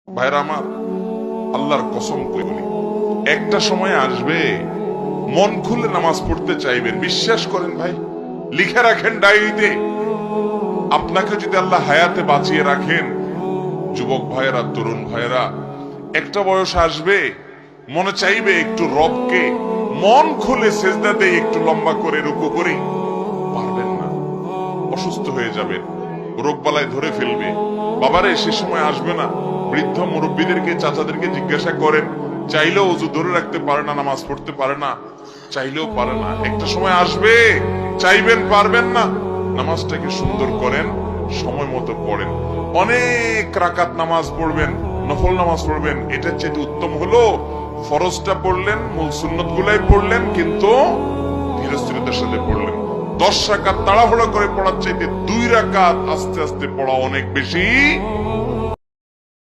ভাইরা আমার, আল্লাহর কসম করে বলি, একটা সময় আসবে মন খুলে নামাজ পড়তে চাইবেন। বিশ্বাস করেন ভাই, লিখে রাখেন ডায়েরিতে। আপনাকে যদি আল্লাহ হায়াতে বাঁচিয়ে রাখেন, যুবক ভাইয়েরা, তরুণ ভাইয়েরা, একটা বয়স আসবে মনে চাইবে একটু রবকে মন খুলে সেজদা দেই, একটু লম্বা করে রুকু করি। পারবেন না, অসুস্থ হয়ে যাবেন, রোগ বালায় ধরে ফেলবে। বাবারে, সে সময় আসবে না? বৃদ্ধ মুরব্বীদেরকে, চাচাদেরকে জিজ্ঞাসা করেন, চাইলেও অজু ধরে রাখতে পারে না, নামাজ পড়তে পারে না, চাইলেও পারে না। একটা সময় আসবে চাইবেন, পারবেন না। নামাজটাকে সুন্দর করেন, সময় মতো পড়েন, অনেক রাকাত নামাজ পড়বেন, নফল নামাজ পড়বেন। এটার চেয়ে উত্তম হলো ফরজটা পড়লেন, মূল সুন্নত গুলাই পড়লেন, কিন্তু ধীরস্থিরতার সাথে পড়লেন। 10 রাকাত তাড়াহুড়া করে পড়ার চাইতে 2 রাকাত আস্তে আস্তে পড়া অনেক বেশি